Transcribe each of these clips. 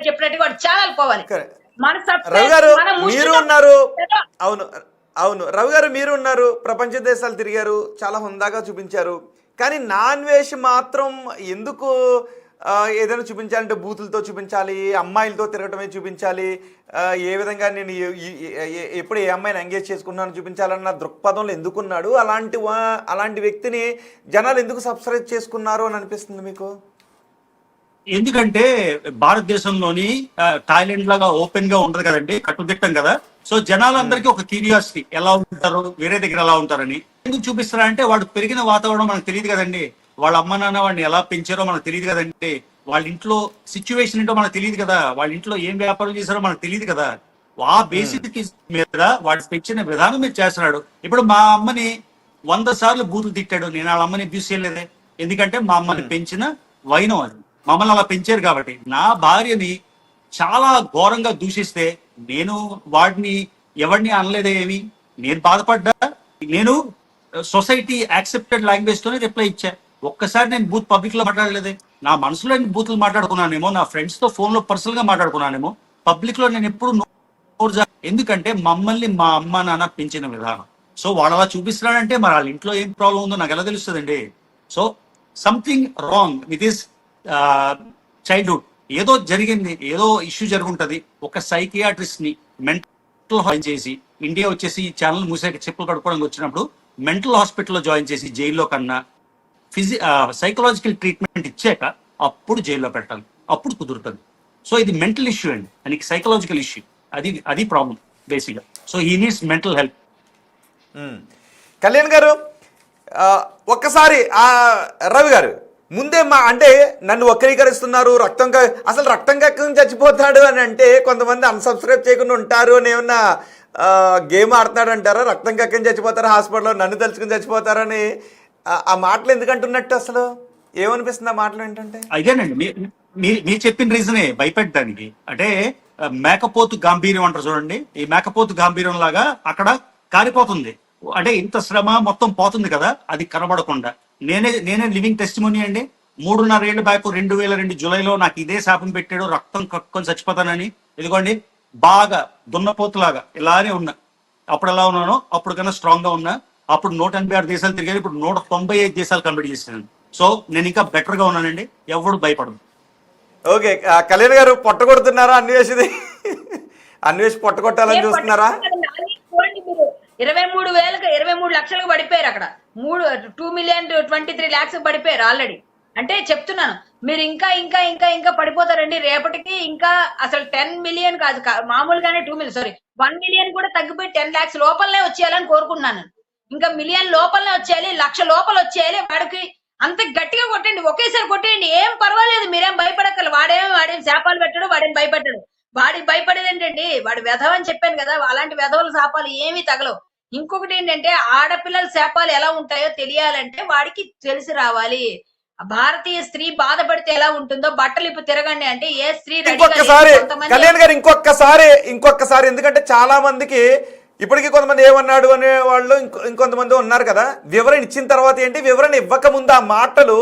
చెప్పినట్టుగా వాడు చాలా పోవాలి. మన రవి గారు మీరు ఉన్నారు, అవును అవును రవి గారు మీరు ఉన్నారు, ప్రపంచ దేశాలు తిరిగారు, చాలా హుందాగా చూపించారు. కానీ నాన్ వెజ్ మాత్రం ఎందుకు ఏదైనా చూపించాలంటే బూతులతో చూపించాలి, అమ్మాయిలతో తిరగటమే చూపించాలి, ఏ విధంగా నేను ఎప్పుడు ఏ అమ్మాయిని ఎంగేజ్ చేసుకున్నాను చూపించాలన్న దృక్పథంలో ఎందుకున్నాడు? అలాంటి వ్యక్తిని జనాలు ఎందుకు సబ్స్క్రైబ్ చేసుకున్నారు అని అనిపిస్తుంది మీకు? ఎందుకంటే భారతదేశంలోని థాయిలాండ్ లాగా ఓపెన్ గా ఉండదు కదండి, కట్టుదిట్టం కదా. సో జనాలందరికీ ఒక క్యూరియాసిటీ, ఎలా ఉంటారు, వేరే దగ్గర ఎలా ఉంటారని. ఎందుకు చూపిస్తారంటే వాడు పెరిగిన వాతావరణం మనకు తెలియదు కదండి, వాళ్ళ అమ్మ నాన్న వాడిని ఎలా పెంచారో మనకు తెలియదు కదండి, వాళ్ళ ఇంట్లో సిచ్యువేషన్ ఏంటో మనకు తెలియదు కదా, వాళ్ళ ఇంట్లో ఏం వ్యాపారం చేశారో మనకు తెలియదు కదా. ఆ బేసిక్ మీద వాడు పెంచిన విధానం మీద చేస్తున్నాడు. ఇప్పుడు మా అమ్మని 100 సార్లు బూతులు తిట్టాడు, నేను వాళ్ళ అమ్మని అబ్యూస్ చేయలేదే, ఎందుకంటే మా అమ్మని పెంచిన వైనం అది, మమ్మల్ని అలా పెంచారు కాబట్టి. నా భార్యని చాలా ఘోరంగా దూషిస్తే నేను వాడిని ఎవరిని అనలేదే, ఏమి నేను బాధపడ్డా, నేను సొసైటీ యాక్సెప్టెడ్ లాంగ్వేజ్ తోనే రిప్లై ఇచ్చా. ఒక్కసారి నేను బూత్ పబ్లిక్ లో మాట్లాడలేదే. నా మనసులో నేను బూతులు మాట్లాడుకున్నానేమో, నా ఫ్రెండ్స్ తో ఫోన్ లో పర్సనల్ గా మాట్లాడుకున్నానేమో, పబ్లిక్ లో నేను ఎప్పుడు ఎందుకంటే మమ్మల్ని మా అమ్మ నాన్న పెంచిన విధానం. సో వాళ్ళు అలా చూపిస్తున్నాడంటే మరి వాళ్ళ ఇంట్లో ఏం ప్రాబ్లం ఉందో నాకు ఎలా తెలుస్తుందండి. So something wrong with his childhood. ఏదో జరిగింది, ఏదో ఇష్యూ జరుగుంటది. ఒక సైకియాట్రిస్ట్ ని మెంటల్ జాయిన్ చేసి, ఇండియా వచ్చేసి ఈ ఛానల్ మూసాక చెప్పులు కడుక్కోవడానికి వచ్చినప్పుడు మెంటల్ హాస్పిటల్లో జాయిన్ చేసి జైల్లో కన్నా సైకలాజికల్ ట్రీట్మెంట్ ఇచ్చాక అప్పుడు జైల్లో పెట్టాలి, అప్పుడు కుదురుతుంది. సో ఇది మెంటల్ ఇష్యూ అండి, అని సైకలాజికల్ ఇష్యూ, అది ప్రాబ్లం బేసిక్ గా. So he needs mental help. Kalyan గారు ఒక్కసారి రవి గారు ముందే అంటే నన్ను వక్రీకరిస్తున్నారు, అసలు రక్తం కక్కని చచ్చిపోతాడు అని అంటే కొంతమంది అన్సబ్స్క్రైబ్ చేయకుండా ఉంటారు అని ఏమన్నా గేమ్ ఆడుతున్నాడు అంటారా? రక్తం కక్కని చచ్చిపోతారు హాస్పిటల్లో, నన్ను తలుచుకుని చచ్చిపోతారని ఆ మాటలు ఎందుకు అంటున్నట్టు? అసలు ఏమనిపిస్తుంది ఆ మాటలు ఏంటంటే? అదేనండి మీరు చెప్పిన రీజనే భయపెట్టడానికి. అంటే మేకపోతు గాంభీర్యం అంటారు చూడండి, ఈ మేకపోతు గాంభీర్యం లాగా అక్కడ కారిపోతుంది. అంటే ఇంత శ్రమ మొత్తం పోతుంది కదా, అది కనబడకుండా. నేనే లివింగ్ టెస్టిమోనీ అండి. 3.5 ఏళ్ల బ్యాక్ 2002 జూలైలో నాకు ఇదే శాపం పెట్టాడు, రక్తం కక్కుని చచ్చిపోతానని. ఇదిగోండి బాగా దున్నపోతులాగా ఇలానే ఉన్నా. అప్పుడు ఎలా ఉన్నానో అప్పుడు కన్నా స్ట్రాంగ్ గా ఉన్నా. అప్పుడు 186 దేశాలు తిరిగాను, ఇప్పుడు 195 దేశాలు కంప్లీట్ చేశాను. సో నేను ఇంకా బెటర్ గా ఉన్నానండి, ఎవడు భయపడదు. ఓకే, కళ్యాణ్ గారు పొట్టగొడుతున్నారా అన్వేష్ పొట్టగొట్టాలని చూస్తున్నారా? 23 లక్షలకు పడిపోయారు అక్కడ. 2,23,00,000 పడిపోయారు ఆల్రెడీ. అంటే చెప్తున్నాను, మీరు ఇంకా ఇంకా ఇంకా ఇంకా పడిపోతారండి రేపటికి. ఇంకా అసలు 10 మిలియన్ కాదు, మామూలుగానే 2 మిలియన్, సారీ 1 మిలియన్ కూడా తగ్గిపోయి 10 lakhs లోపలనే వచ్చేయాలని కోరుకున్నాను. ఇంకా మిలియన్ లోపలనే వచ్చేయాలి, 1,00,000 లోపల వచ్చేయాలి. వాడికి అంత గట్టిగా కొట్టండి, ఒకేసారి కొట్టేయండి, ఏం పర్వాలేదు, మీరేం భయపడక్కర్లేదు. వాడేం శాపాలు పెట్టాడు, వాడేం భయపడ్డాడు. వాడికి భయపడేది ఏంటండి, వాడు వెధవ అని చెప్పాను కదా, అలాంటి వెధవల శాపాలు ఏమీ తగలవు. ఇంకొకటి ఏంటంటే, ఆడపిల్లల శాపాలు ఎలా ఉంటాయో తెలియాలంటే వాడికి తెలిసి రావాలి. భారతీయ స్త్రీ బాధపడితే ఎలా ఉంటుందో బట్టలు ఇప్పుడు తిరగండి అంటే ఏ స్త్రీ కళ్యాణ్ గారు ఇంకొకసారి ఎందుకంటే చాలా మందికి ఇప్పటికీ కొంతమంది ఏమన్నాడు అనే వాళ్ళు ఇంకొంతమంది ఉన్నారు కదా, వివరణ ఇచ్చిన తర్వాత ఏంటి, వివరణ ఇవ్వక ముందు ఆ మాటలు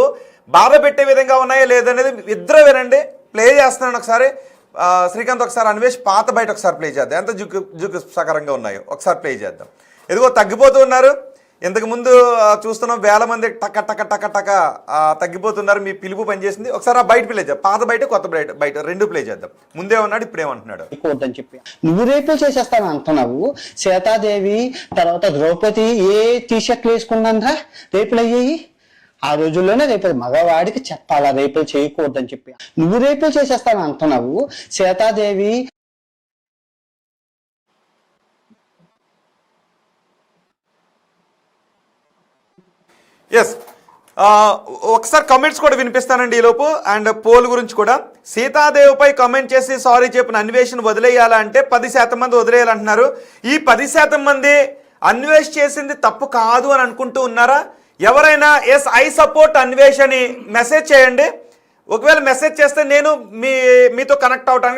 బాధ పెట్టే విధంగా ఉన్నాయా లేదనేది ఇద్దరు వినండి. ప్లే చేస్తున్నాను ఒకసారి. శ్రీకాంత్ ఒకసారి అన్వేష్ పాత బయట ఒకసారి ప్లే చేద్దాం, ఎంత జుగుప్సకరంగా ఉన్నాయో ఒకసారి ప్లే చేద్దాం. ఎదుగో తగ్గిపోతూ ఉన్నారు, ఇంతకు ముందు చూస్తున్నాం వేల మంది టక టక టక టక తగ్గిపోతున్నారు. మీ పిలుపు పనిచేసింది. ఒకసారి ఆ బయట ప్లే చేద్దాం, పాత బయట కొత్త బయట రెండు ప్లే చేద్దాం. ముందే ఉన్నాడు, ఇప్పుడేమంటున్నాడు? అని చెప్పి నువ్వు రేపే చేసేస్తాను అంటున్నావు. సీతాదేవి తర్వాత ద్రౌపది ఏ టీషర్ట్లు వేసుకున్నాందా రేపులు అయ్యాయి. ఆ రోజుల్లోనే రేపు మగవాడికి చెప్పాలా రేపులు చేయకూడదని చెప్పి. నువ్వు రేపే చేసేస్తాను అంటున్నావు. సీతాదేవి ఎస్, ఒకసారి కమెంట్స్ కూడా వినిపిస్తానండి ఈలోపు. అండ్ పోల్ గురించి కూడా, సీతాదేవిపై కమెంట్ చేసి సారీ చెప్పిన అన్వేషణ వదిలేయాలా అంటే 10% మంది వదిలేయాలంటున్నారు. ఈ 10% మంది అన్వేష్ చేసింది తప్పు కాదు అని అనుకుంటూ ఉన్నారా? ఎవరైనా ఎస్ ఐ సపోర్ట్ అన్వేష్ అని మెసేజ్ చేయండి. ఒకవేళ మెసేజ్ చేస్తే నేను మీతో కనెక్ట్ అవటానికి